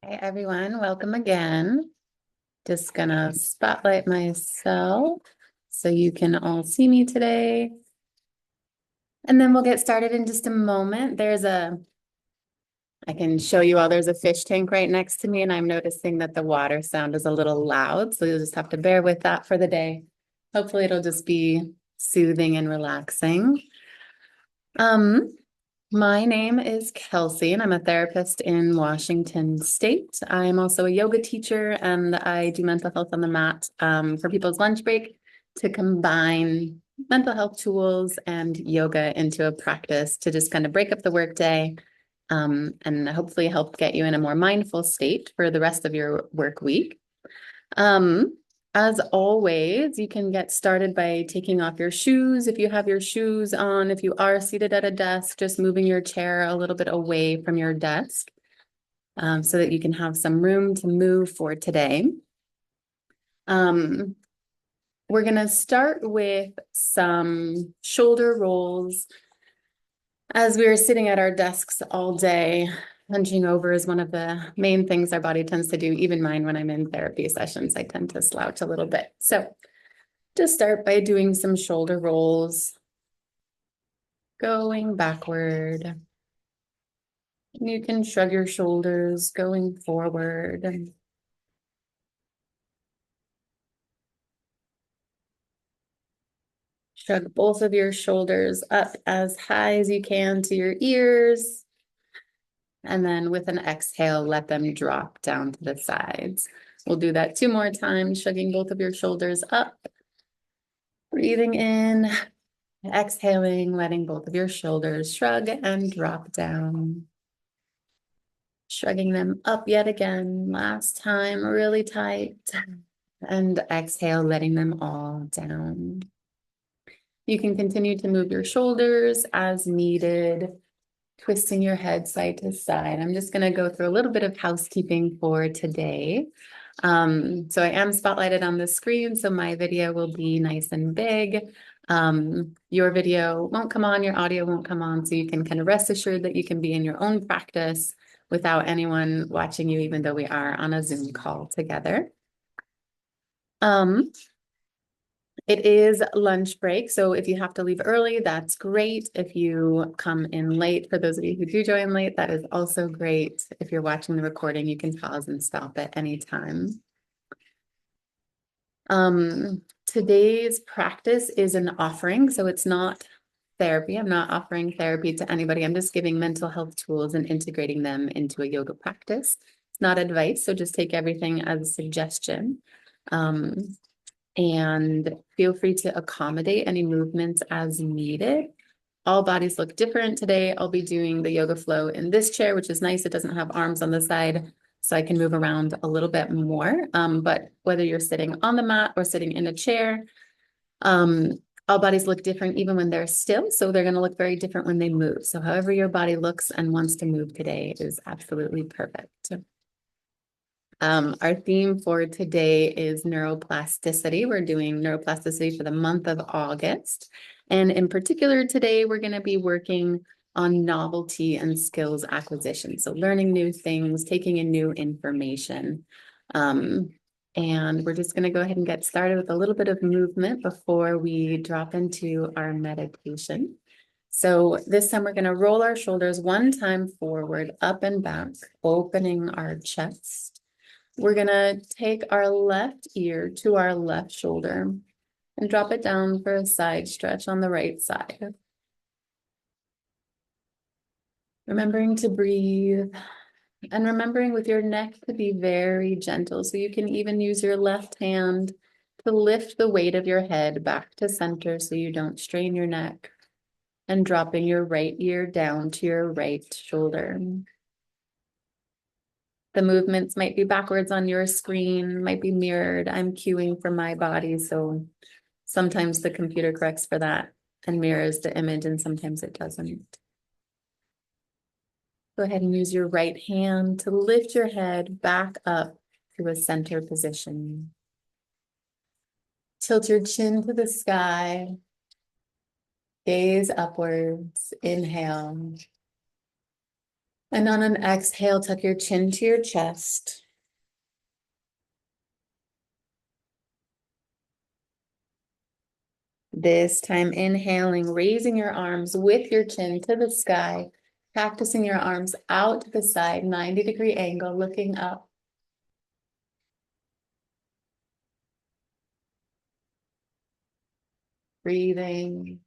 Hi, everyone. Welcome again. Just gonna spotlight myself so you can all see me today. And then we'll get started in just a moment. I can show you all, there's a fish tank right next to me, and I'm noticing that the water sound is a little loud. So you'll just have to bear with that for the day. Hopefully it'll just be soothing and relaxing. Um, My name is Kelsey, and I'm a therapist in Washington State. I'm also a yoga teacher, and I do mental health on the mat for people's lunch break to combine mental health tools and yoga into a practice to just kind of break up the workday and hopefully help get you in a more mindful state for the rest of your work week. Um, as always, you can get started by taking off your shoes. If you have your shoes on, if you are seated at a desk, just moving your chair a little bit away from your desk so that you can have some room to move for today. We're going to start with some shoulder rolls. As we were sitting at our desks all day, hunching over is one of the main things our body tends to do. Even mine, when I'm in therapy sessions, I tend to slouch a little bit. So just start by doing some shoulder rolls, going backward. You can shrug your shoulders going forward. Shrug both of your shoulders up as high as you can to your ears. And then with an exhale, let them drop down to the sides. We'll do that 2 more times, shrugging both of your shoulders up. Breathing in, exhaling, letting both of your shoulders shrug and drop down. Shrugging them up yet again, last time, really tight. And exhale, letting them all down. You can continue to move your shoulders as needed, twisting your head side to side. I'm just going to go through a little bit of housekeeping for today. So I am spotlighted on the screen, so my video will be nice and big. Your video won't come on, your audio won't come on, so you can kind of rest assured that you can be in your own practice without anyone watching you, even though we are on a Zoom call together. It is lunch break, so if you have to leave early, that's great. If you come in late, for those of you who do join late, that is also great. If you're watching the recording, you can pause and stop at any time. Today's practice is an offering, so it's not therapy. I'm not offering therapy to anybody. I'm just giving mental health tools and integrating them into a yoga practice. It's not advice, so just take everything as a suggestion. And feel free to accommodate any movements as needed. All bodies look different today. I'll be doing the yoga flow in this chair, which is nice. It doesn't have arms on the side, so I can move around a little bit more. But whether you're sitting on the mat or sitting in a chair, all bodies look different even when they're still. So they're going to look very different when they move. So however your body looks and wants to move today is absolutely perfect. Our theme for today is neuroplasticity. We're doing neuroplasticity for the month of August. And in particular, today, we're going to be working on novelty and skills acquisition. So learning new things, taking in new information. And we're just going to go ahead and get started with a little bit of movement before we drop into our meditation. So this time we're going to roll our shoulders 1 time forward, up and back, opening our chest. We're going to take our left ear to our left shoulder and drop it down for a side stretch on the right side. Remembering to breathe and remembering with your neck to be very gentle. So you can even use your left hand to lift the weight of your head back to center so you don't strain your neck, and dropping your right ear down to your right shoulder. The movements might be backwards on your screen, might be mirrored. I'm cueing for my body, so sometimes the computer corrects for that and mirrors the image, and sometimes it doesn't. Go ahead and use your right hand to lift your head back up to a center position. Tilt your chin to the sky. Gaze upwards. Inhale. And on an exhale, tuck your chin to your chest. This time, inhaling, raising your arms with your chin to the sky, practicing your arms out to the side, 90-degree angle, looking up. Breathing.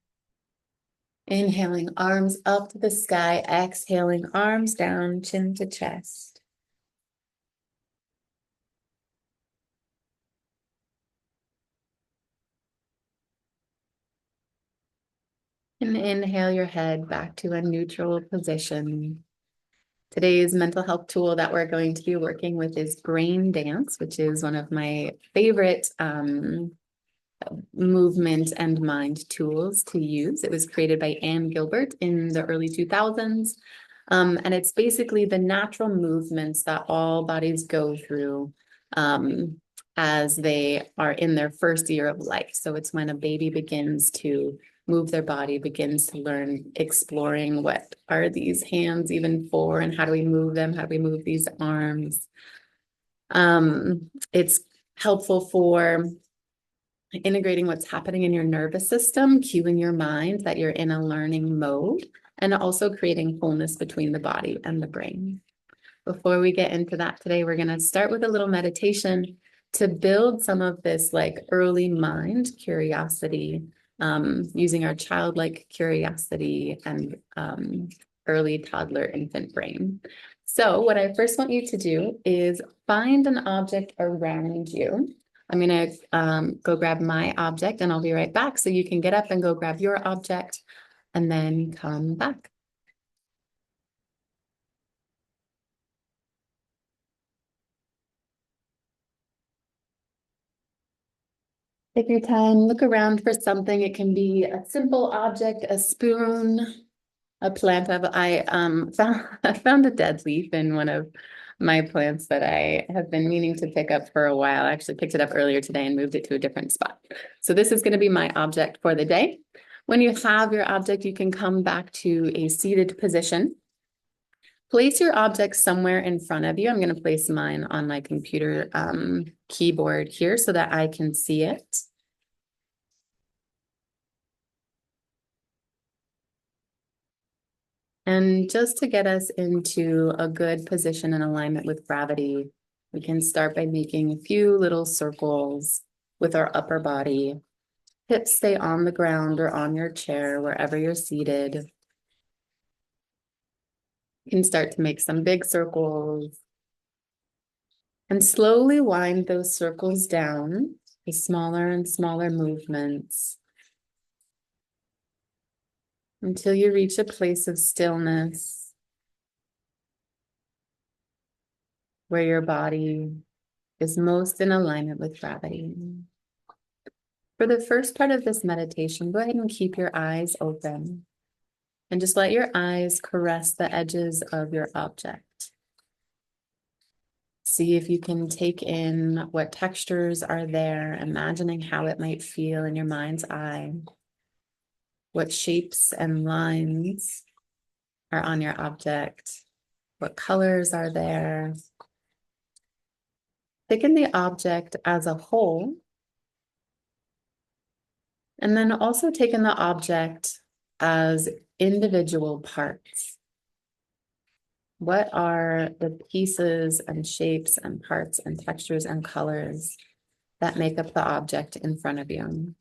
Inhaling, arms up to the sky, exhaling, arms down, chin to chest. And inhale your head back to a neutral position. Today's mental health tool that we're going to be working with is brain dance, which is one of my favorite movement and mind tools to use. It was created by Anne Gilbert in the early 2000s. And it's basically the natural movements that all bodies go through as they are in their first year of life. So it's when a baby begins to move their body, begins to learn, exploring what are these hands even for, and how do we move them? How do we move these arms? It's helpful for integrating what's happening in your nervous system, cueing your mind that you're in a learning mode, and also creating wholeness between the body and the brain. Before we get into that today, we're going to start with a little meditation to build some of this like early mind curiosity, using our childlike curiosity and early toddler infant brain. So what I first want you to do is find an object around you. I'm going to go grab my object and I'll be right back. So you can get up and go grab your object and then come back. Take your time, look around for something. It can be a simple object, a spoon, a plant. I found a dead leaf in one of my plants that I have been meaning to pick up for a while. I actually picked it up earlier today and moved it to a different spot. So this is going to be my object for the day. When you have your object, you can come back to a seated position. Place your object somewhere in front of you. I'm going to place mine on my computer keyboard here so that I can see it. And just to get us into a good position and alignment with gravity, we can start by making a few little circles with our upper body. Hips stay on the ground or on your chair, wherever you're seated. You can start to make some big circles and slowly wind those circles down to smaller and smaller movements until you reach a place of stillness where your body is most in alignment with gravity. For the first part of this meditation, go ahead and keep your eyes open and just let your eyes caress the edges of your object. See if you can take in what textures are there, imagining how it might feel in your mind's eye. What shapes and lines are on your object? What colors are there? Take in the object as a whole, and then also take in the object as individual parts. What are the pieces and shapes and parts and textures and colors that make up the object in front of you?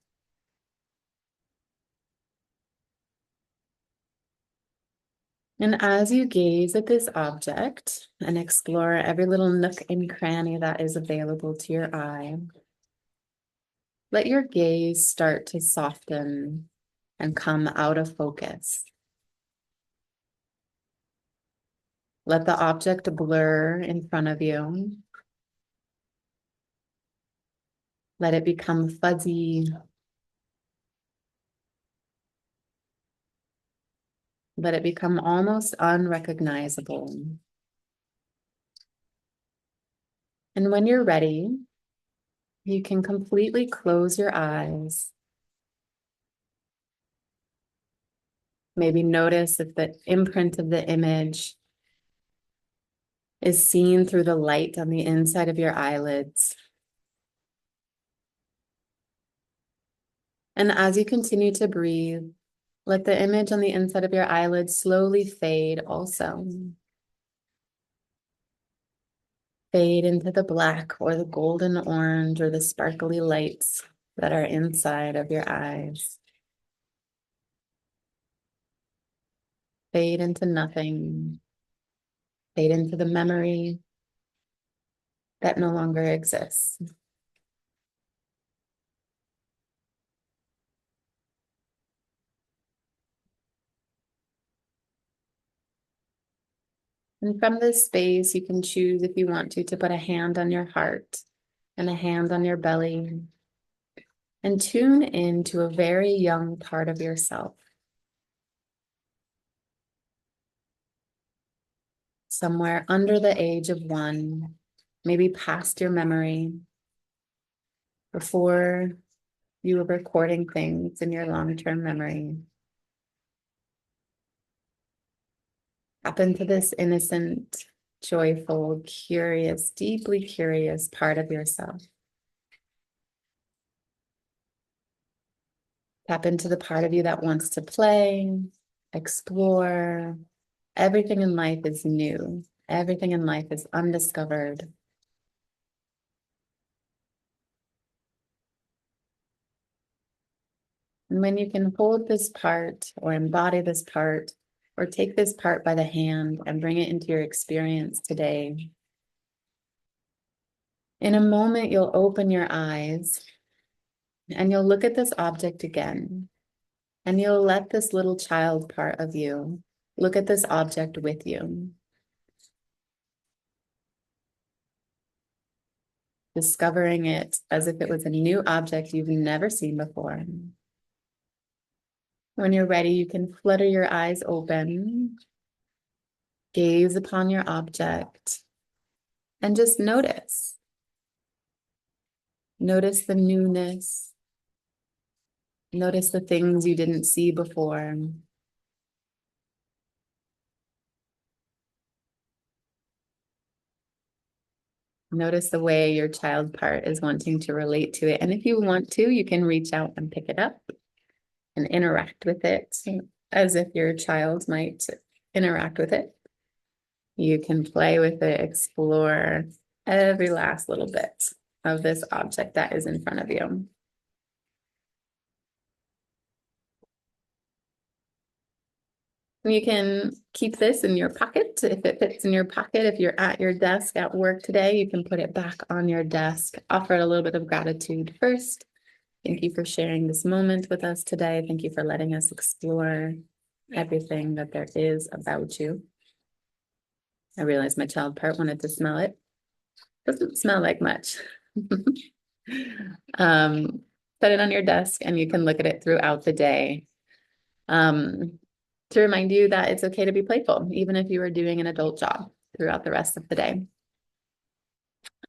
And as you gaze at this object and explore every little nook and cranny that is available to your eye, let your gaze start to soften and come out of focus. Let the object blur in front of you. Let it become fuzzy. Let it become almost unrecognizable. And when you're ready, you can completely close your eyes. Maybe notice if the imprint of the image is seen through the light on the inside of your eyelids. And as you continue to breathe, let the image on the inside of your eyelids slowly fade also. Fade into the black or the golden orange or the sparkly lights that are inside of your eyes. Fade into nothing. Fade into the memory that no longer exists. And from this space, you can choose if you want to put a hand on your heart and a hand on your belly and tune into a very young part of yourself. Somewhere under the age of 1, maybe past your memory, before you were recording things in your long-term memory. Tap into this innocent, joyful, curious, deeply curious part of yourself. Tap into the part of you that wants to play, explore. Everything in life is new. Everything in life is undiscovered. And when you can hold this part or embody this part or take this part by the hand and bring it into your experience today, in a moment, you'll open your eyes and you'll look at this object again. And you'll let this little child part of you look at this object with you. Discovering it as if it was a new object you've never seen before. When you're ready, you can flutter your eyes open, gaze upon your object, and just notice. Notice the newness. Notice the things you didn't see before. Notice the way your child part is wanting to relate to it. And if you want to, you can reach out and pick it up and interact with it as if your child might interact with it. You can play with it, explore every last little bit of this object that is in front of you. You can keep this in your pocket if it fits in your pocket. If you're at your desk at work today, you can put it back on your desk. Offer it a little bit of gratitude first. Thank you for sharing this moment with us today. Thank you for letting us explore everything that there is about you. I realized my child part wanted to smell it. Doesn't smell like much. Set it on your desk and you can look at it throughout the day. To remind you that it's okay to be playful, even if you are doing an adult job throughout the rest of the day.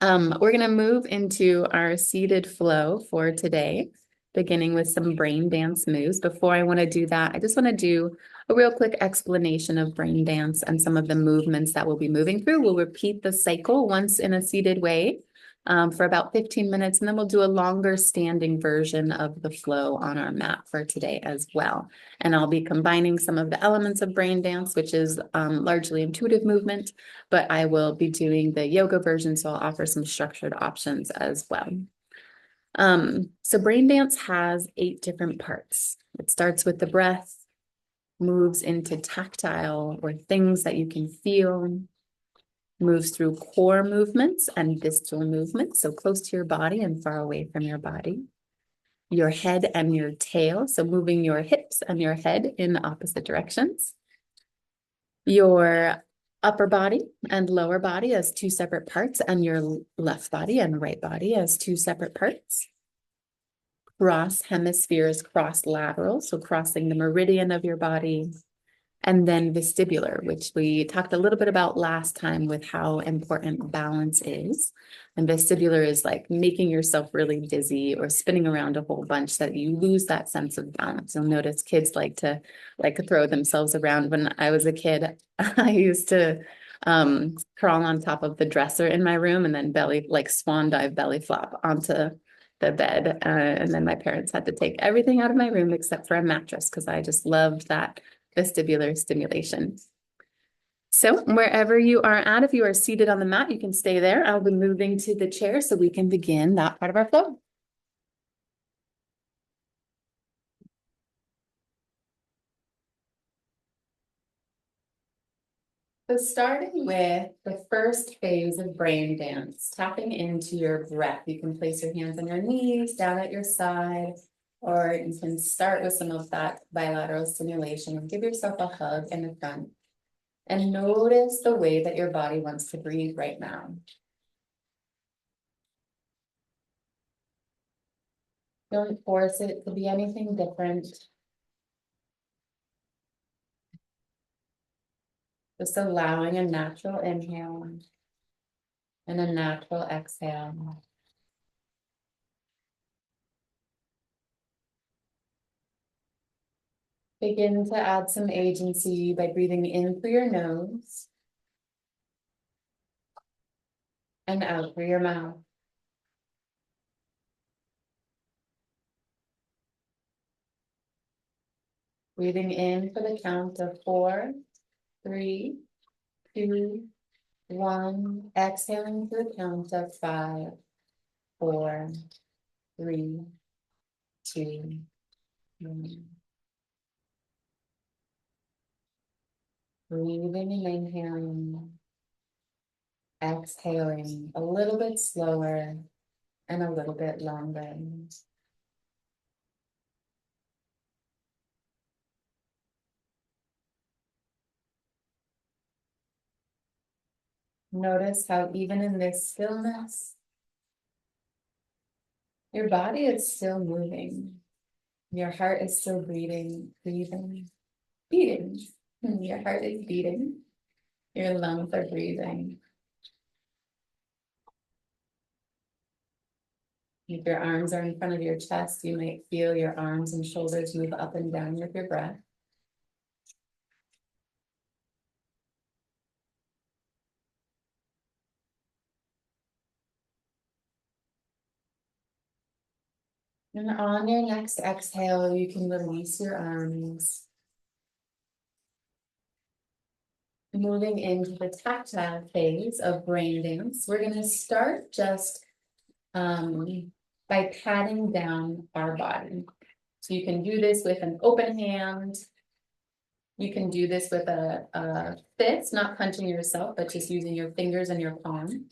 We're going to move into our seated flow for today, beginning with some brain dance moves. Before I want to do that, I just want to do a real quick explanation of brain dance and some of the movements that we'll be moving through. We'll repeat the cycle once in a seated way for about 15 minutes, and then we'll do a longer standing version of the flow on our mat for today as well. And I'll be combining some of the elements of brain dance, which is largely intuitive movement, but I will be doing the yoga version, so I'll offer some structured options as well. So brain dance has 8 different parts. It starts with the breath, moves into tactile or things that you can feel, moves through core movements and distal movements, so close to your body and far away from your body. Your head and your tail, so moving your hips and your head in opposite directions. Your upper body and lower body as 2 separate parts, and your left body and right body as 2 separate parts. Cross hemispheres, cross lateral, so crossing the meridian of your body. And then vestibular, which we talked a little bit about last time with how important balance is. And vestibular is like making yourself really dizzy or spinning around a whole bunch so that you lose that sense of balance. You'll notice kids like to throw themselves around. When I was a kid, I used to crawl on top of the dresser in my room and then belly, like swan dive belly flop onto the bed. And then my parents had to take everything out of my room except for a mattress because I just loved that vestibular stimulation. So wherever you are at, if you are seated on the mat, you can stay there. I'll be moving to the chair so we can begin that part of our flow. So starting with the first phase of brain dance, tapping into your breath. You can place your hands on your knees, down at your side, or you can start with some of that bilateral stimulation. Give yourself a hug in the front and notice the way that your body wants to breathe right now. Don't force it to be anything different. Just allowing a natural inhale and a natural exhale. Begin to add some agency by breathing in through your nose and out through your mouth. Breathing in for the count of 4, 3, 2, 1. Exhaling for the count of 5, 4, 3, 2, 1. Breathing and inhaling. Exhaling a little bit slower and a little bit longer. Notice how even in this stillness, your body is still moving. Your heart is still beating. Your heart is beating. Your lungs are breathing. If your arms are in front of your chest, you might feel your arms and shoulders move up and down with your breath. And on your next exhale, you can release your arms. Moving into the tactile phase of brain dance, we're going to start just by patting down our body. So you can do this with an open hand. You can do this with a fist, not punching yourself, but just using your fingers and your palm.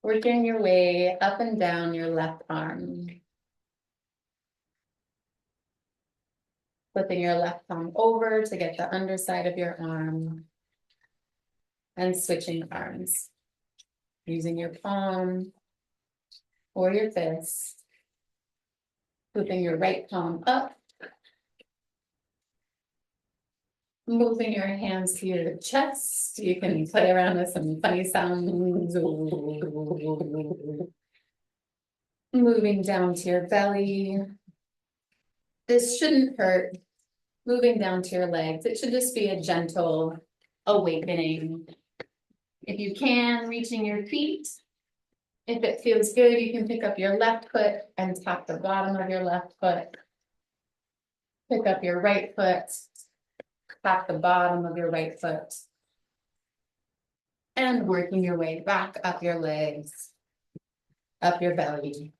Working your way up and down your left arm. Flipping your left palm over to get the underside of your arm. And switching arms. Using your palm or your fist. Flipping your right palm up. Moving your hands to your chest. You can play around with some funny sounds. Moving down to your belly. This shouldn't hurt. Moving down to your legs. It should just be a gentle awakening. If you can, reaching your feet. If it feels good, you can pick up your left foot and tap the bottom of your left foot. Pick up your right foot. Tap the bottom of your right foot. And working your way back up your legs, up your belly,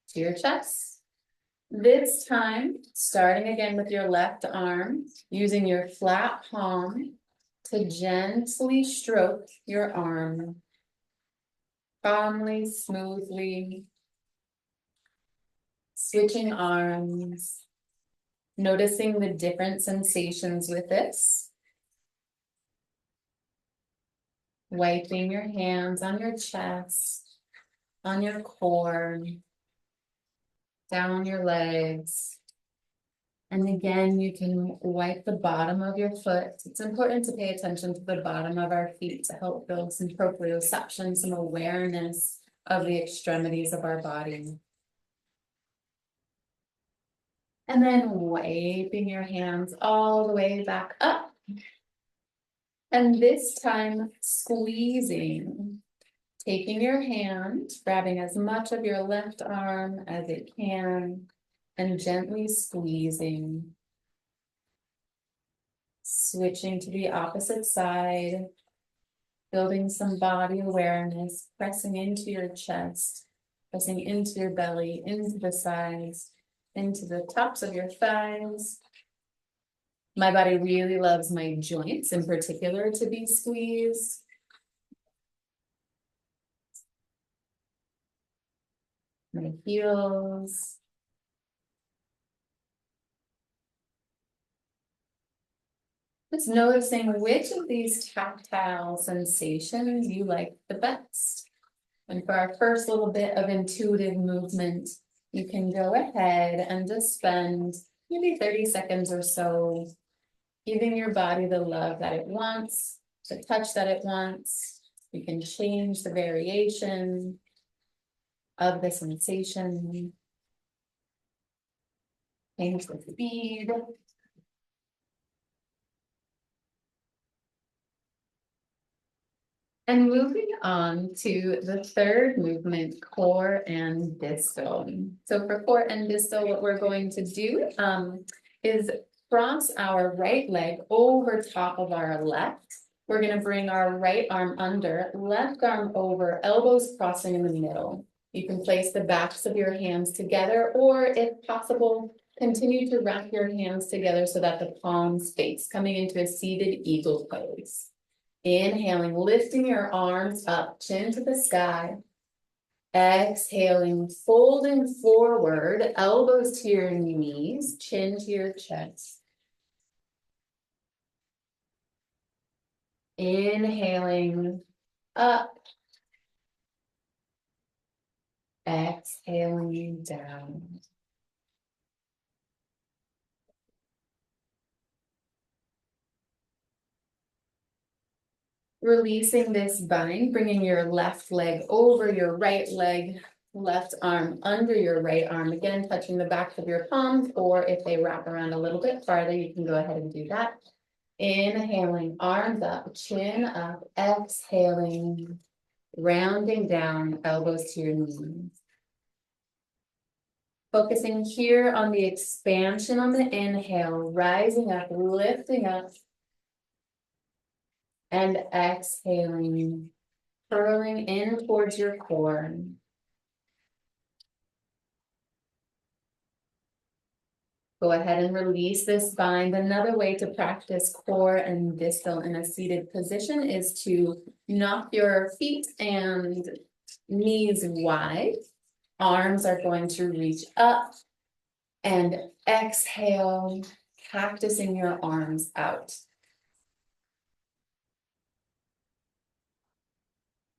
to your chest. This time, starting again with your left arm, using your flat palm to gently stroke your arm. Calmly, smoothly. Switching arms. Noticing the different sensations with this. Wiping your hands on your chest, on your core, down your legs. And again, you can wipe the bottom of your foot. It's important to pay attention to the bottom of our feet to help build some proprioception, some awareness of the extremities of our body. And then wiping your hands all the way back up. And this time squeezing, taking your hand, grabbing as much of your left arm as it can, and gently squeezing. Switching to the opposite side, building some body awareness, pressing into your chest, pressing into your belly, into the sides, into the tops of your thighs. My body really loves my joints in particular to be squeezed. My heels. Just noticing which of these tactile sensations you like the best. And for our first little bit of intuitive movement, you can go ahead and just spend maybe 30 seconds or so giving your body the love that it wants, the touch that it wants. You can change the variation of the sensation, change the speed. And moving on to the third movement, core and distal. So for core and distal, what we're going to do is cross our right leg over top of our left. We're going to bring our right arm under, left arm over, elbows crossing in the middle. You can place the backs of your hands together, or if possible, continue to wrap your hands together so that the palms face, coming into a seated eagle pose. Inhaling, lifting your arms up, chin to the sky. Exhaling, folding forward, elbows to your knees, chin to your chest. Inhaling, up. Exhaling, down. Releasing this bind, bringing your left leg over your right leg, left arm under your right arm. Again, touching the backs of your palms, or if they wrap around a little bit farther, you can go ahead and do that. Inhaling, arms up, chin up, exhaling, rounding down, elbows to your knees. Focusing here on the expansion on the inhale, rising up, lifting up, and exhaling, curling in towards your core. Go ahead and release this bind. Another way to practice core and distal in a seated position is to knock your feet and knees wide. Arms are going to reach up, and exhale, cactusing your arms out.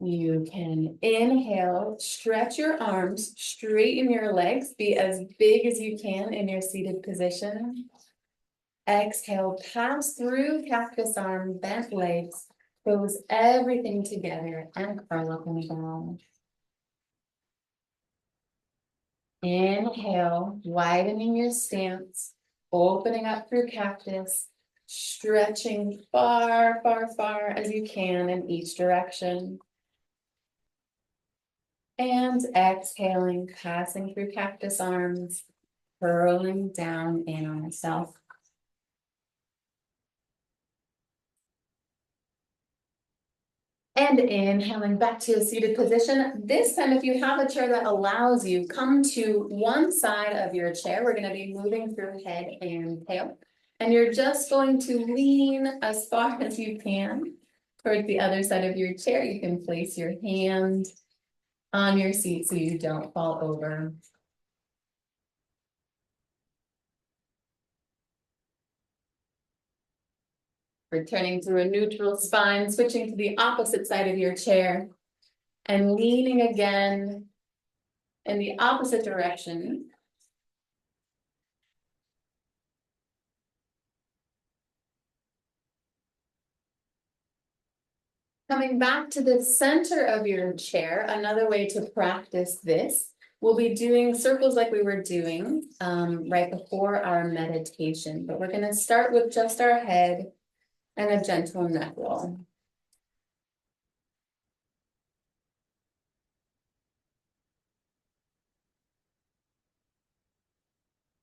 You can inhale, stretch your arms, straighten your legs, be as big as you can in your seated position. Exhale, pass through cactus arm, bent legs, close everything together and curl up and down. Inhale, widening your stance, opening up through cactus, stretching far, far, far as you can in each direction. And exhaling, passing through cactus arms, curling down in on yourself. And inhaling back to a seated position. This time, if you have a chair that allows you, come to one side of your chair. We're going to be moving through head and tail. And you're just going to lean as far as you can towards the other side of your chair. You can place your hand on your seat so you don't fall over. Returning to a neutral spine, switching to the opposite side of your chair, and leaning again in the opposite direction. Coming back to the center of your chair, another way to practice this, we'll be doing circles like we were doing right before our meditation, but we're going to start with just our head. and a gentle neck roll.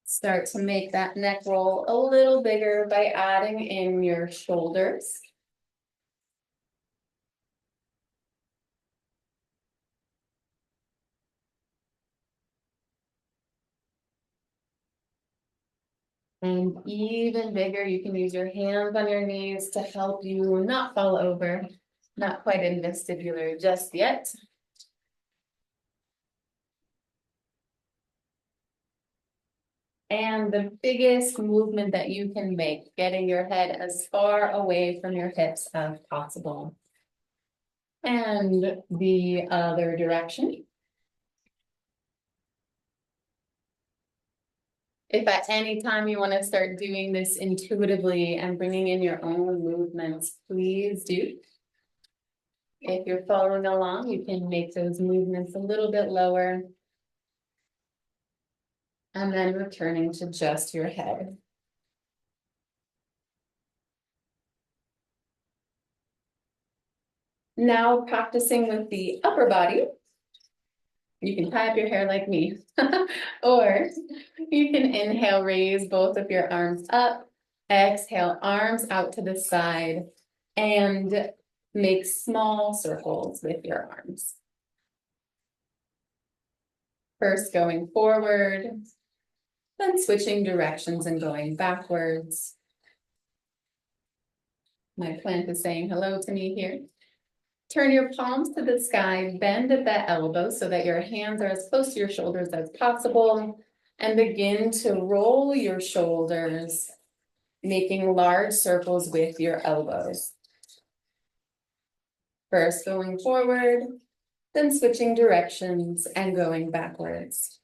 Start to make that neck roll a little bigger by adding in your shoulders. And even bigger, you can use your hands on your knees to help you not fall over. Not quite in vestibular just yet. And the biggest movement that you can make, getting your head as far away from your hips as possible. And the other direction. If at any time you want to start doing this intuitively and bringing in your own movements, please do. If you're following along, you can make those movements a little bit lower. And then returning to just your head. Now practicing with the upper body. You can tie up your hair like me, or you can inhale, raise both of your arms up, exhale, arms out to the side, and make small circles with your arms. First going forward, then switching directions and going backwards. My plant is saying hello to me here. Turn your palms to the sky, bend at the elbow so that your hands are as close to your shoulders as possible, and begin to roll your shoulders, making large circles with your elbows. First going forward, then switching directions and going backwards.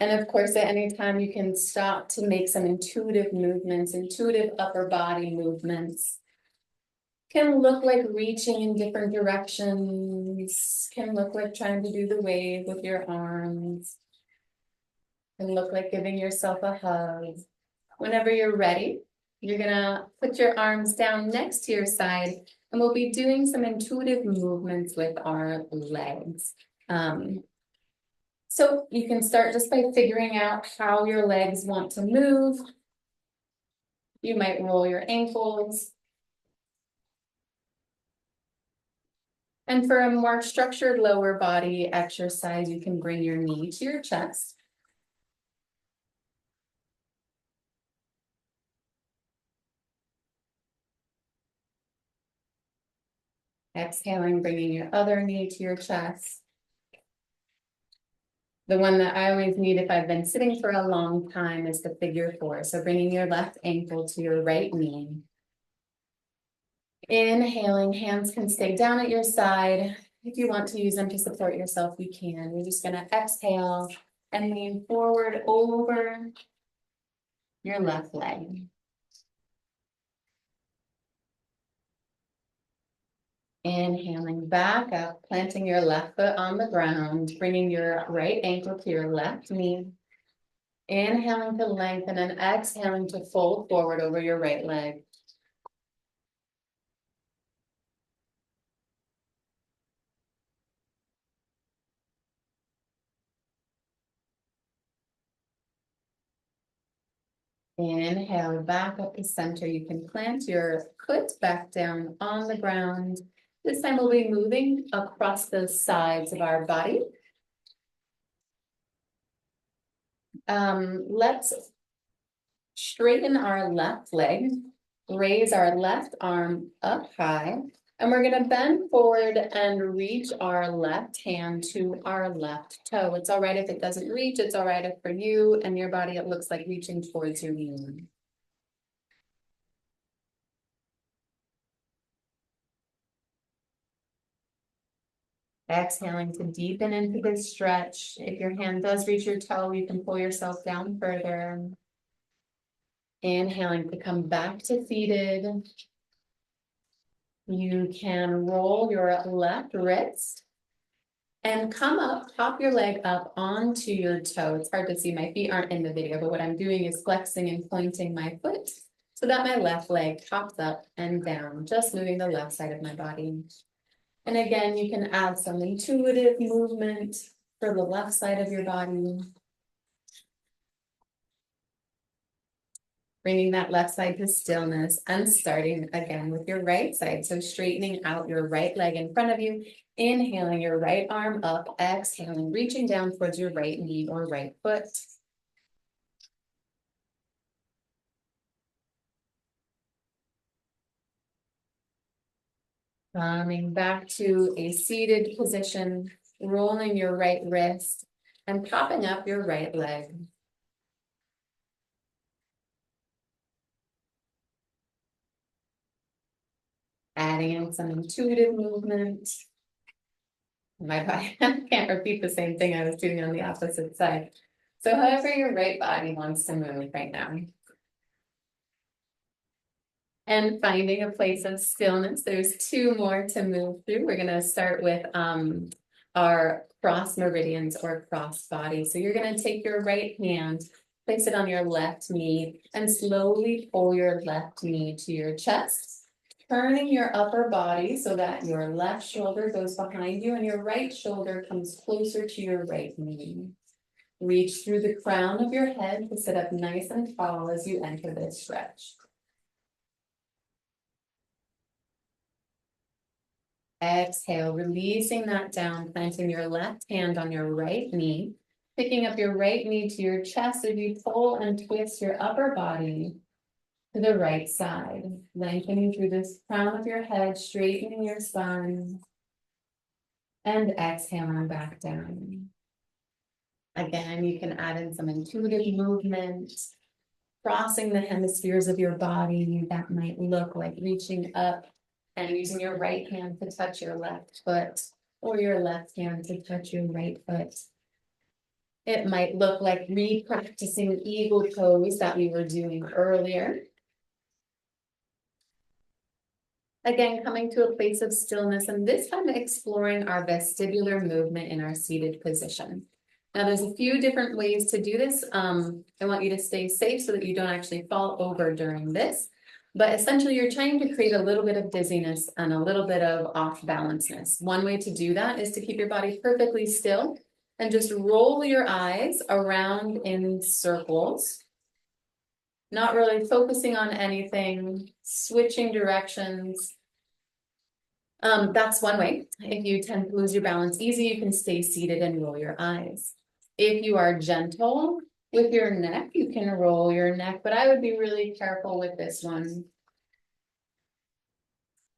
And of course, at any time you can stop to make some intuitive movements, intuitive upper body movements. Can look like reaching in different directions, can look like trying to do the wave with your arms, can look like giving yourself a hug. Whenever you're ready, you're gonna put your arms down next to your side, and we'll be doing some intuitive movements with our legs. So you can start just by figuring out how your legs want to move. You might roll your ankles. And for a more structured lower body exercise, you can bring your knee to your chest. Exhaling, bringing your other knee to your chest. The one that I always need if I've been sitting for a long time is the figure 4. So bringing your left ankle to your right knee. Inhaling, hands can stay down at your side. If you want to use them to support yourself, you can. You're just going to exhale and lean forward over your left leg. Inhaling back up, planting your left foot on the ground, bringing your right ankle to your left knee. Inhaling to lengthen and exhaling to fold forward over your right leg. Inhale back up to center. You can plant your foot back down on the ground. This time we'll be moving across the sides of our body. Let's straighten our left leg, raise our left arm up high, and we're going to bend forward and reach our left hand to our left toe. It's all right if it doesn't reach. It's all right if for you and your body it looks like reaching towards your knee. Exhaling to deepen into this stretch. If your hand does reach your toe, you can pull yourself down further. Inhaling to come back to seated. You can roll your left wrist and come up, pop your leg up onto your toe. It's hard to see, my feet aren't in the video, but what I'm doing is flexing and pointing my foot so that my left leg pops up and down, just moving the left side of my body. And again, you can add some intuitive movement for the left side of your body. Bringing that left side to stillness and starting again with your right side. So straightening out your right leg in front of you, inhaling your right arm up, exhaling, reaching down towards your right knee or right foot. Coming back to a seated position, rolling your right wrist and propping up your right leg. Adding in some intuitive movement. My body, I can't repeat the same thing I was doing on the opposite side. So however your right body wants to move right now. And finding a place of stillness. There's two more to move through. We're gonna start with our cross meridians or cross body. So you're gonna take your right hand, place it on your left knee, and slowly pull your left knee to your chest, turning your upper body so that your left shoulder goes behind you and your right shoulder comes closer to your right knee. Reach through the crown of your head to sit up nice and tall as you enter this stretch. Exhale, releasing that down, planting your left hand on your right knee, picking up your right knee to your chest as you pull and twist your upper body to the right side, lengthening through this crown of your head, straightening your spine, and exhaling back down. Again, you can add in some intuitive movement, crossing the hemispheres of your body. That might look like reaching up and using your right hand to touch your left foot, or your left hand to touch your right foot. It might look like re-practicing eagle pose that we were doing earlier. Again, coming to a place of stillness, and this time exploring our vestibular movement in our seated position. Now, there's a few different ways to do this. I want you to stay safe so that you don't actually fall over during this. But essentially, you're trying to create a little bit of dizziness and a little bit of off-balanceness. One way to do that is to keep your body perfectly still and just roll your eyes around in circles, not really focusing on anything, switching directions. That's one way. If you tend to lose your balance easy, you can stay seated and roll your eyes. If you are gentle with your neck, you can roll your neck, but I would be really careful with this one.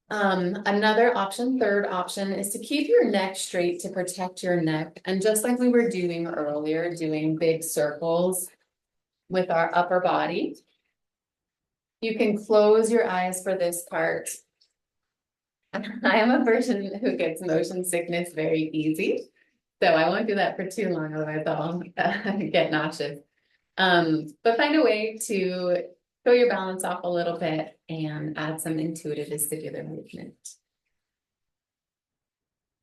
Another option, third option, is to keep your neck straight to protect your neck. And just like we were doing earlier, doing big circles with our upper body, you can close your eyes for this part. I am a person who gets motion sickness very easy, so I won't do that for too long, otherwise I'll get nauseous. But find a way to throw your balance off a little bit and add some intuitive vestibular movement.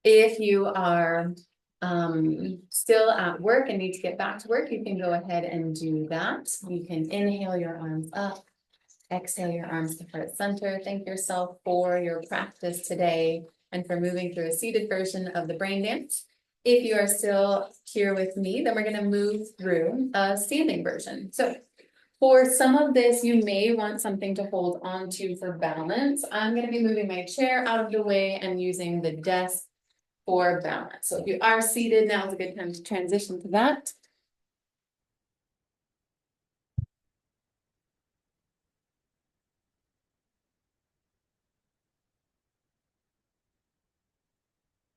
If you are still at work and need to get back to work, you can go ahead and do that. You can inhale your arms up, exhale your arms to heart center. Thank yourself for your practice today and for moving through a seated version of the brain dance. If you are still here with me, then we're going to move through a standing version. So for some of this, you may want something to hold on to for balance. I'm going to be moving my chair out of the way and using the desk for balance. So if you are seated, now is a good time to transition to that.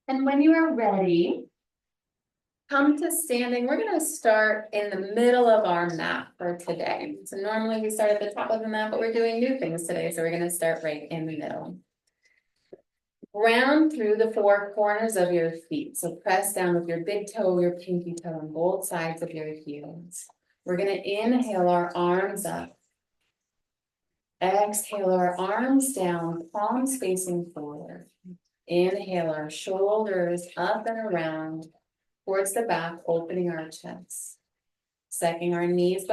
And when you are ready, come to standing. We're going to start in the middle of our mat for today. So normally we start at the top of the mat, but we're doing new things today. So we're going to start right in the middle. Ground through the four corners of your feet. So press down with your big toe, your pinky toe on both sides of your heels. We're going to inhale our arms up. Exhale our arms down, palms facing forward. Inhale our shoulders up and around towards the back, opening our chest. Second, our knees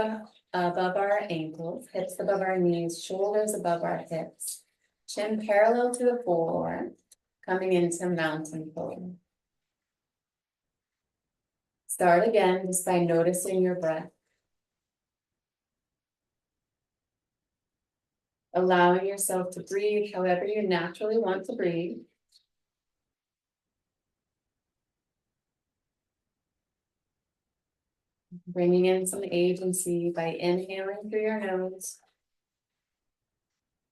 above our ankles, hips above our knees, shoulders above our hips, chin parallel to the floor, coming into mountain pose. Start again just by noticing your breath. Allowing yourself to breathe however you naturally want to breathe. Bringing in some agency by inhaling through your nose,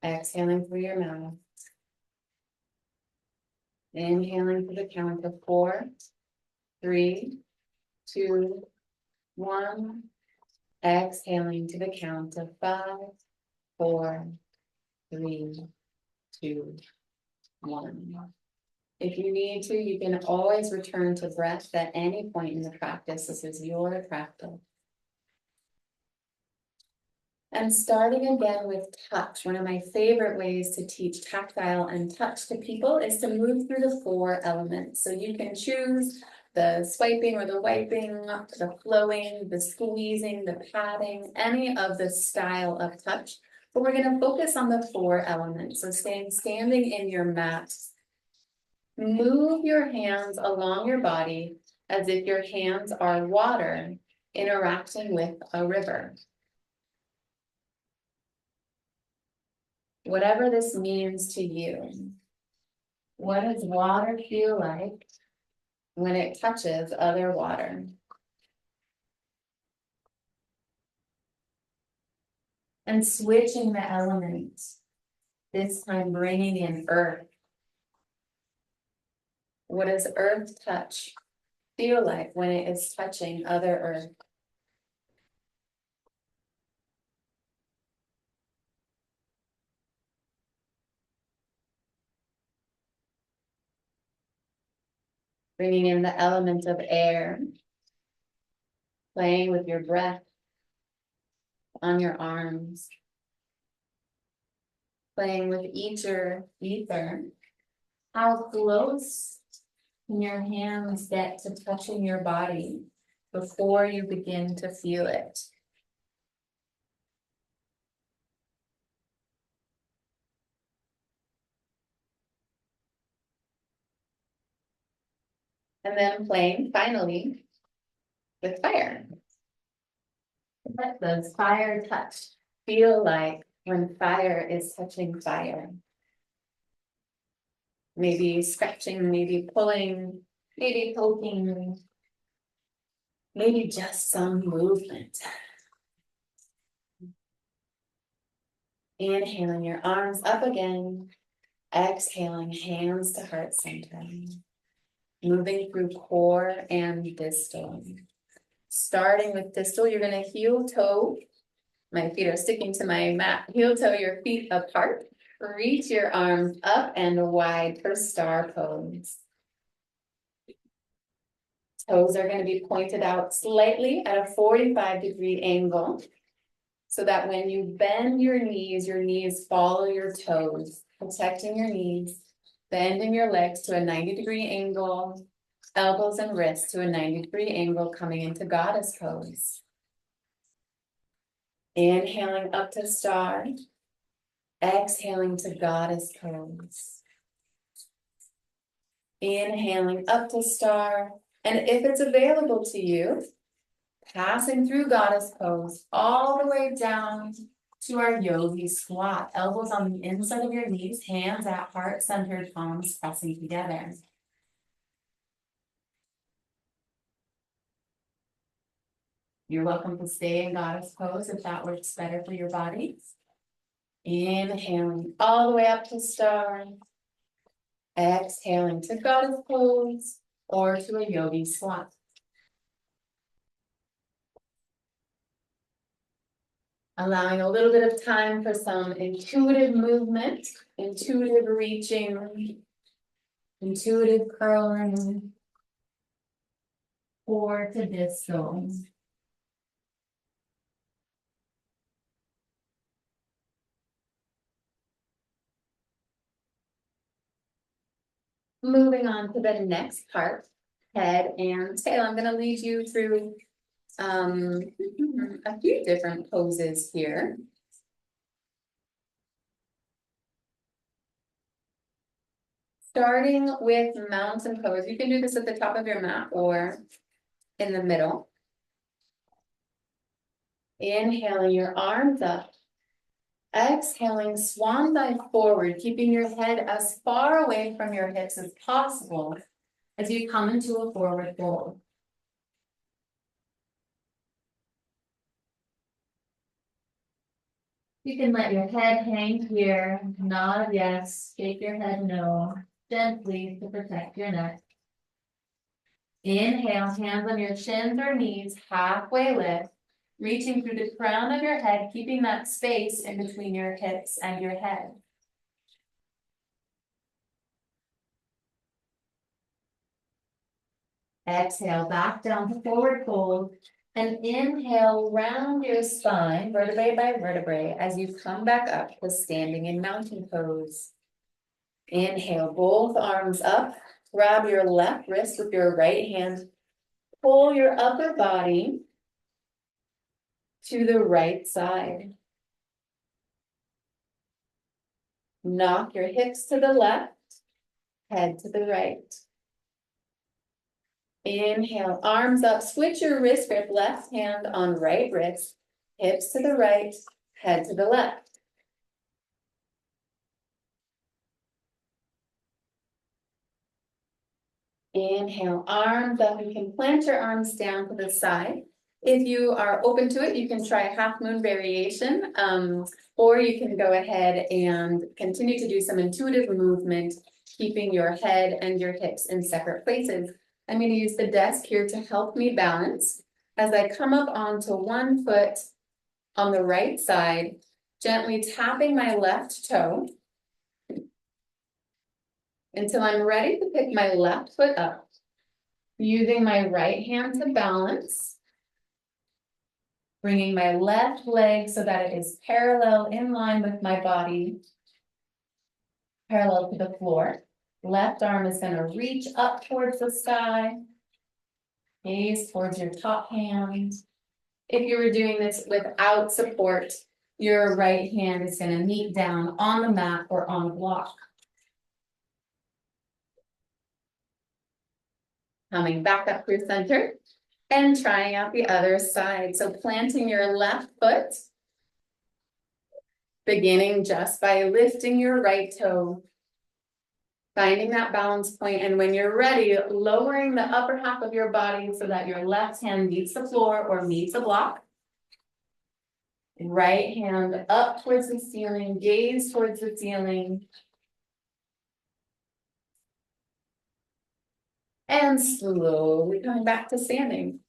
exhaling through your mouth. Inhaling to the count of 4, 3, 2, 1. Exhaling to the count of 5, 4, 3, 2, 1. If you need to, you can always return to breath at any point in the practice. This is your practice. And starting again with touch, one of my favorite ways to teach tactile and touch to people is to move through the 4 elements. So you can choose the swiping or the wiping, the flowing, the squeezing, the patting, any of the style of touch. But we're going to focus on the 4 elements. So standing in your mat, move your hands along your body as if your hands are water interacting with a river. Whatever this means to you, what does water feel like when it touches other water? And switching the elements, this time bringing in earth. What does earth touch feel like when it is touching other earth? Bringing in the element of air, playing with your breath on your arms, playing with ether. How close can your hands get to touching your body before you begin to feel it? And then playing finally with fire. What does fire touch feel like when fire is touching fire? Maybe scratching, maybe pulling, maybe poking, maybe just some movement. Inhaling your arms up again, exhaling hands to heart center. Moving through core and distal. Starting with distal, you're going to heel toe. My feet are sticking to my mat. Heel toe your feet apart. Reach your arms up and wide for star pose. Toes are going to be pointed out slightly at a 45-degree angle, so that when you bend your knees follow your toes, protecting your knees, bending your legs to a 90-degree angle, elbows and wrists to a 90-degree angle, coming into goddess pose. Inhaling up to star, exhaling to goddess pose. Inhaling up to star, and if it's available to you, passing through goddess pose all the way down to our yogi squat. Elbows on the inside of your knees, hands at heart-centered, palms pressing together. You're welcome to stay in goddess pose if that works better for your body. Inhaling all the way up to star. Exhaling to goddess pose or to a yogi squat. Allowing a little bit of time for some intuitive movement, intuitive reaching, intuitive curling, core to distal. Moving on to the next part, head and tail. I'm going to lead you through A few different poses here. Starting with mountain pose, you can do this at the top of your mat or in the middle. Inhaling your arms up. Exhaling, swan dive forward, keeping your head as far away from your hips as possible as you come into a forward fold. You can let your head hang here, nod yes, shake your head no, gently to protect your neck. Inhale, hands on your shins or knees, halfway lift, reaching through the crown of your head, keeping that space in between your hips and your head. Exhale, back down to forward fold, and inhale, round your spine, vertebrae by vertebrae, as you come back up to standing in mountain pose. Inhale, both arms up, grab your left wrist with your right hand, pull your upper body to the right side. Knock your hips to the left, head to the right. Inhale, arms up, switch your wrist grip, left hand on right wrist, hips to the right, head to the left. Inhale, arms up. You can plant your arms down to the side. If you are open to it, you can try a half moon variation, or you can go ahead and continue to do some intuitive movement, keeping your head and your hips in separate places. I'm going to use the desk here to help me balance as I come up onto one foot on the right side, gently tapping my left toe until I'm ready to pick my left foot up. Using my right hand to balance, bringing my left leg so that it is parallel in line with my body, parallel to the floor. Left arm is going to reach up towards the sky, gaze towards your top hand. If you were doing this without support, your right hand is going to meet down on the mat or on a block. Coming back up through center and trying out the other side. So planting your left foot, beginning just by lifting your right toe, finding that balance point, and when you're ready, lowering the upper half of your body so that your left hand meets the floor or meets a block. Right hand up towards the ceiling, gaze towards the ceiling. And slowly coming back to standing.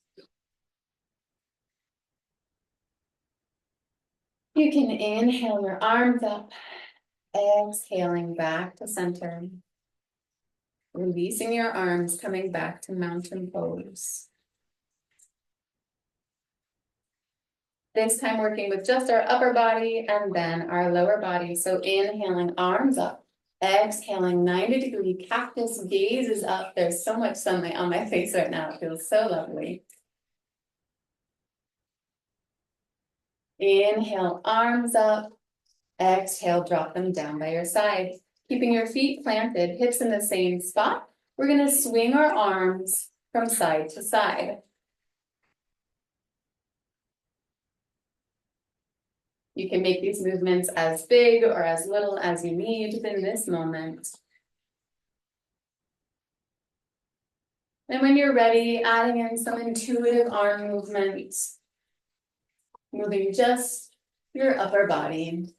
You can inhale your arms up, exhaling back to center. Releasing your arms, coming back to mountain pose. This time working with just our upper body and then our lower body. So inhaling, arms up. Exhaling, 90-degree cactus, gaze is up. There's so much sunlight on my face right now. It feels so lovely. Inhale, arms up. Exhale, drop them down by your side. Keeping your feet planted, hips in the same spot. We're going to swing our arms from side to side. You can make these movements as big or as little as you need in this moment. And when you're ready, adding in some intuitive arm movements, moving just your upper body,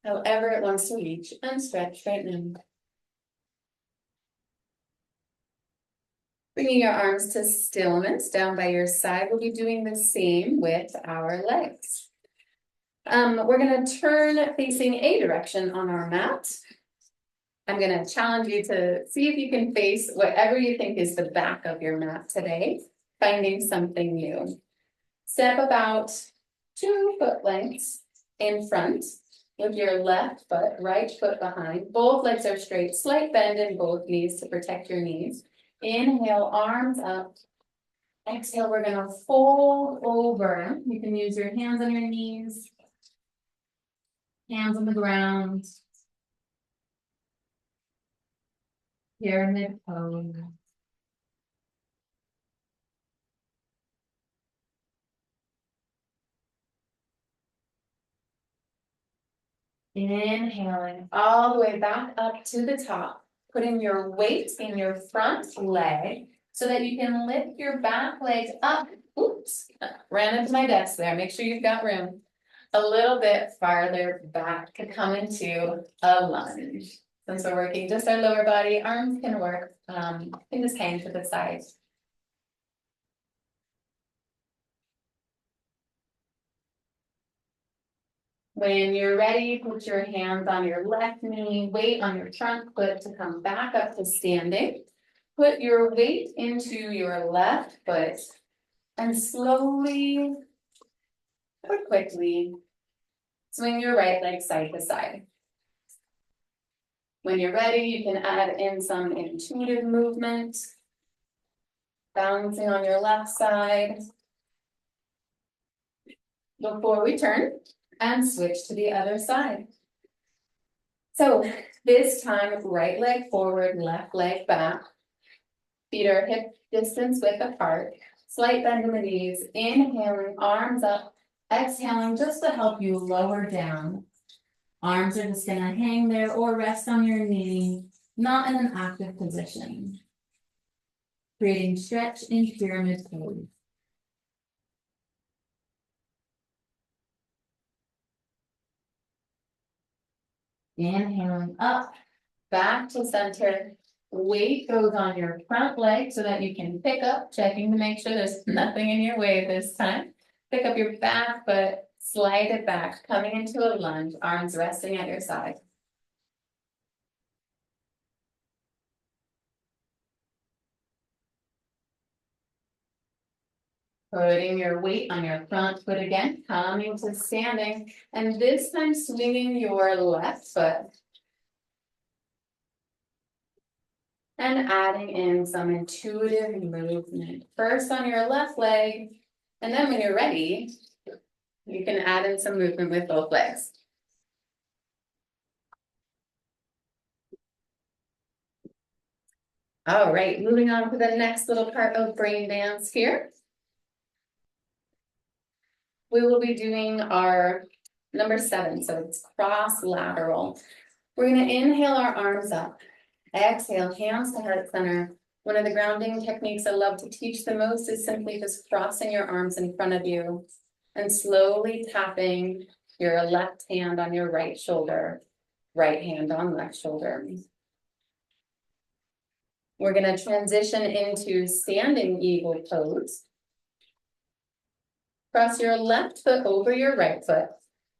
however it wants to reach and stretch right now. Bringing your arms to stillness down by your side. We'll be doing the same with our legs. We're going to turn facing a direction on our mat. I'm going to challenge you to see if you can face whatever you think is the back of your mat today, finding something new. Step about 2 foot lengths in front with your left foot, right foot behind. Both legs are straight, slight bend in both knees to protect your knees. Inhale, arms up. Exhale, we're gonna fold over. You can use your hands on your knees, hands on the ground. Pyramid pose. Inhaling all the way back up to the top, putting your weight in your front leg so that you can lift your back leg up. Oops, ran into my desk there. Make sure you've got room. A little bit farther back to come into a lunge. Since we're working just our lower body, arms can work. Can just hang to the side. When you're ready, put your hands on your left knee, weight on your front foot to come back up to standing. Put your weight into your left foot and slowly or quickly swing your right leg side to side. When you're ready, you can add in some intuitive movement, balancing on your left side before we turn and switch to the other side. So this time, right leg forward, left leg back. Feet are hip distance width apart. Slight bend in the knees. Inhaling, arms up. Exhaling just to help you lower down. Arms are just gonna hang there or rest on your knee, not in an active position. Creating stretch in pyramid pose. Inhaling up, back to center. Weight goes on your front leg so that you can pick up, checking to make sure there's nothing in your way this time. Pick up your back foot, slide it back, coming into a lunge, arms resting at your side. Putting your weight on your front foot again, coming to standing, and this time swinging your left foot. And adding in some intuitive movement. First on your left leg, and then when you're ready, you can add in some movement with both legs. All right, moving on to the next little part of brain dance here. We will be doing our number 7, so it's cross lateral. We're gonna inhale our arms up. Exhale, hands to heart center. One of the grounding techniques I love to teach the most is simply just crossing your arms in front of you and slowly tapping your left hand on your right shoulder, right hand on left shoulder. We're going to transition into standing eagle pose. Cross your left foot over your right foot.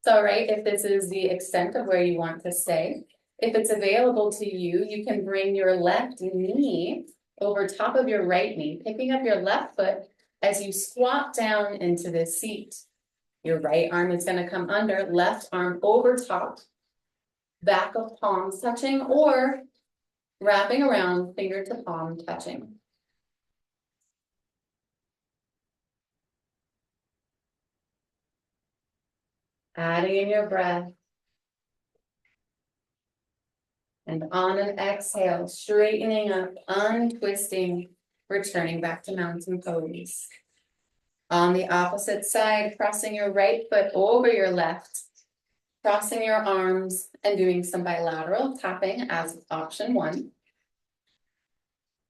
It's all right if this is the extent of where you want to stay. If it's available to you, you can bring your left knee over top of your right knee, picking up your left foot as you squat down into the seat. Your right arm is going to come under, left arm over top, back of palms touching, or wrapping around, finger to palm touching. Adding in your breath. And on an exhale, straightening up, untwisting, returning back to mountain pose. On the opposite side, crossing your right foot over your left, crossing your arms and doing some bilateral tapping as option 1.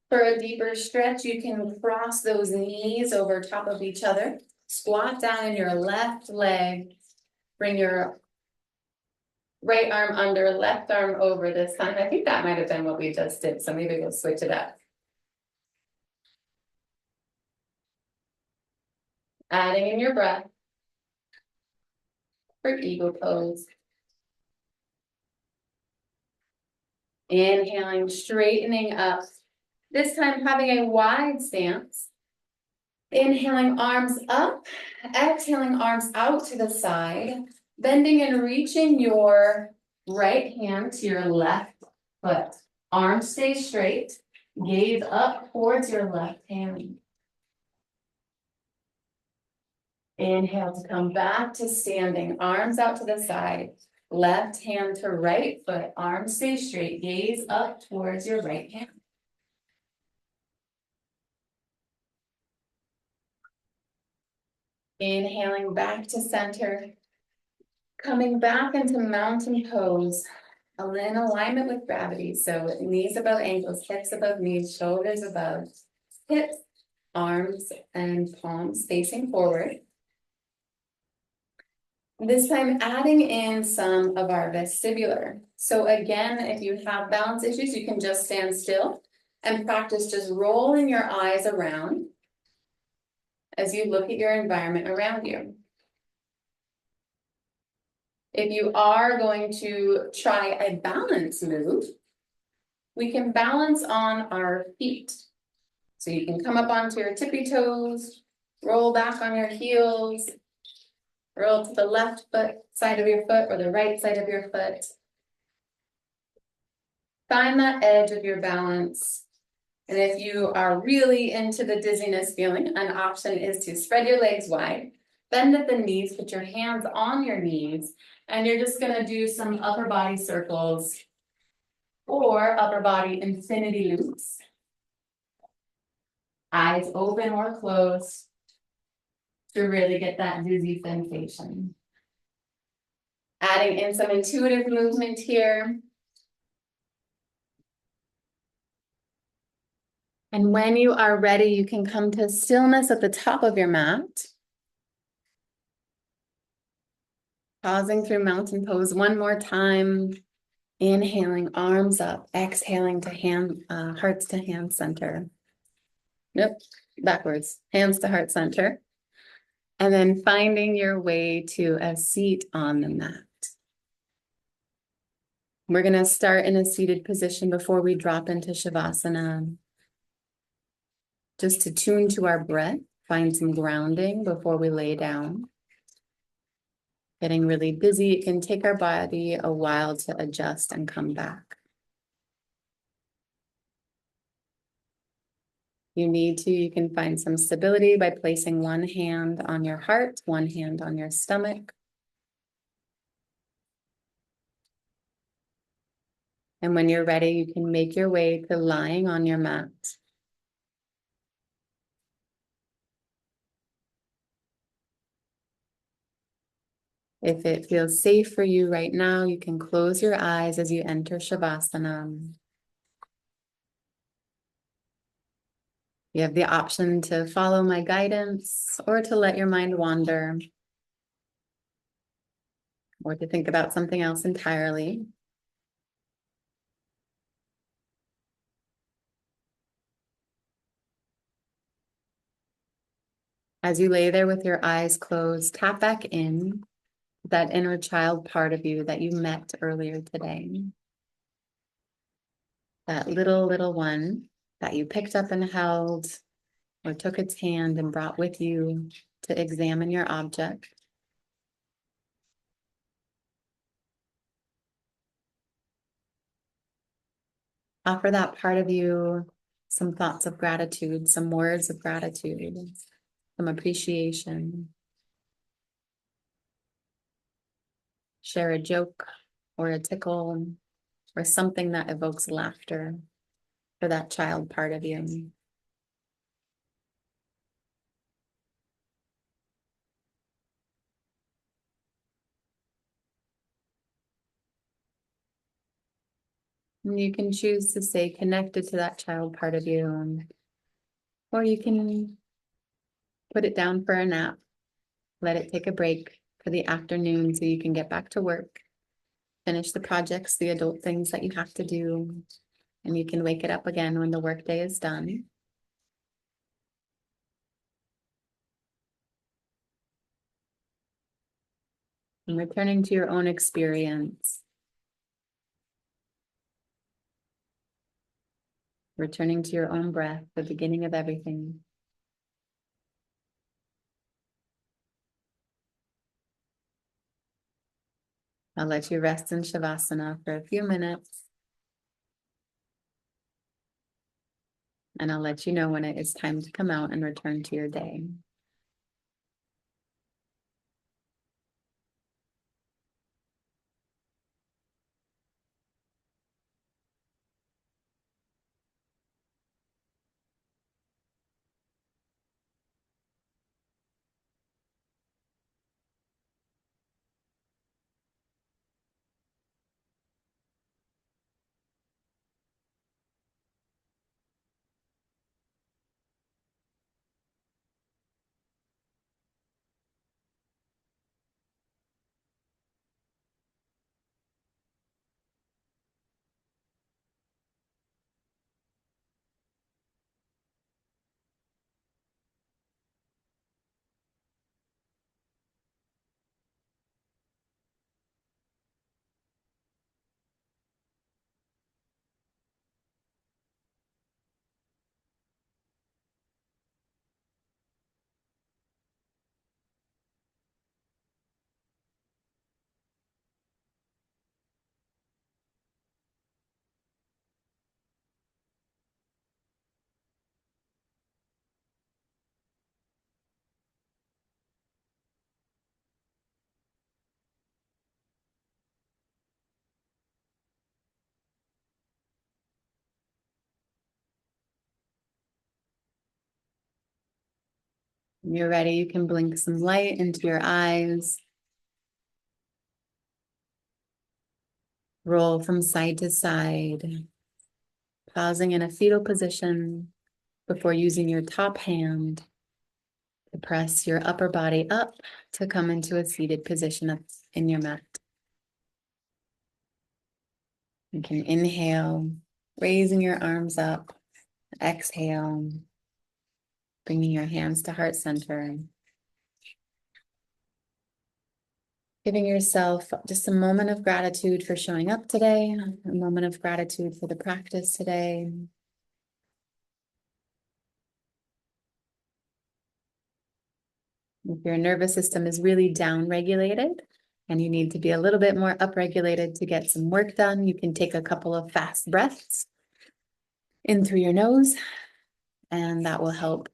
For a deeper stretch, you can cross those knees over top of each other, squat down in your left leg, bring your right arm under, left arm over this time. I think that might have been what we just did, so maybe we'll switch it up. Adding in your breath for eagle pose. Inhaling, straightening up. This time having a wide stance. Inhaling, arms up. Exhaling, arms out to the side. Bending and reaching your right hand to your left foot. Arms stay straight. Gaze up towards your left hand. Inhale to come back to standing, arms out to the side. Left hand to right foot, arms stay straight, gaze up towards your right hand. Inhaling back to center. Coming back into mountain pose, in alignment with gravity. So knees above ankles, hips above knees, shoulders above hips, arms and palms facing forward. This time adding in some of our vestibular. So again, if you have balance issues, you can just stand still and practice just rolling your eyes around as you look at your environment around you. If you are going to try a balance move, we can balance on our feet. So you can come up onto your tippy toes, roll back on your heels, roll to the left foot side of your foot or the right side of your foot. Find that edge of your balance. And if you are really into the dizziness feeling, an option is to spread your legs wide, bend at the knees, put your hands on your knees, and you're just gonna do some upper body circles or upper body infinity loops. Eyes open or closed to really get that dizzy sensation. Adding in some intuitive movement here. And when you are ready, you can come to stillness at the top of your mat. Pausing through mountain pose one more time. Inhaling, arms up. Exhaling to hand, hearts to hand center. Nope, backwards. Hands to heart center. And then finding your way to a seat on the mat. We're going to start in a seated position before we drop into Shavasana. Just to tune to our breath, find some grounding before we lay down. Getting really busy, it can take our body a while to adjust and come back. You can find some stability by placing one hand on your heart, one hand on your stomach. And when you're ready, you can make your way to lying on your mat. If it feels safe for you right now, you can close your eyes as you enter Shavasana. You have the option to follow my guidance or to let your mind wander or to think about something else entirely. As you lay there with your eyes closed, tap back in that inner child part of you that you met earlier today. That little one that you picked up and held or took its hand and brought with you to examine your object. Offer that part of you some thoughts of gratitude, some words of gratitude, some appreciation. Share a joke or a tickle or something that evokes laughter for that child part of you. And you can choose to stay connected to that child part of you, or you can put it down for a nap. Let it take a break for the afternoon so you can get back to work, finish the projects, the adult things that you have to do, and you can wake it up again when the workday is done. And returning to your own experience. Returning to your own breath, the beginning of everything. I'll let you rest in Shavasana for a few minutes. And I'll let you know when it is time to come out and return to your day. When you're ready, you can blink some light into your eyes. Roll from side to side, pausing in a fetal position before using your top hand to press your upper body up to come into a seated position in your mat. You can inhale, raising your arms up. Exhale, bringing your hands to heart center. Giving yourself just a moment of gratitude for showing up today, a moment of gratitude for the practice today. If your nervous system is really down-regulated and you need to be a little bit more up-regulated to get some work done, you can take a couple of fast breaths in through your nose, and that will help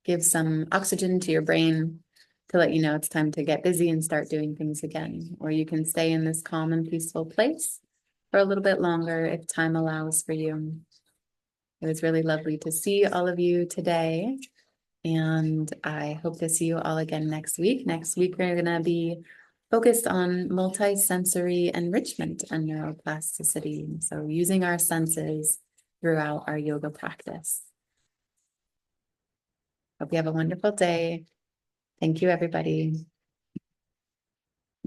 give some oxygen to your brain to let you know it's time to get busy and start doing things again. Or you can stay in this calm and peaceful place for a little bit longer if time allows for you. It was really lovely to see all of you today, and I hope to see you all again next week. Next week, we're going to be focused on multisensory enrichment and neuroplasticity. So using our senses throughout our yoga practice. Hope you have a wonderful day. Thank you, everybody.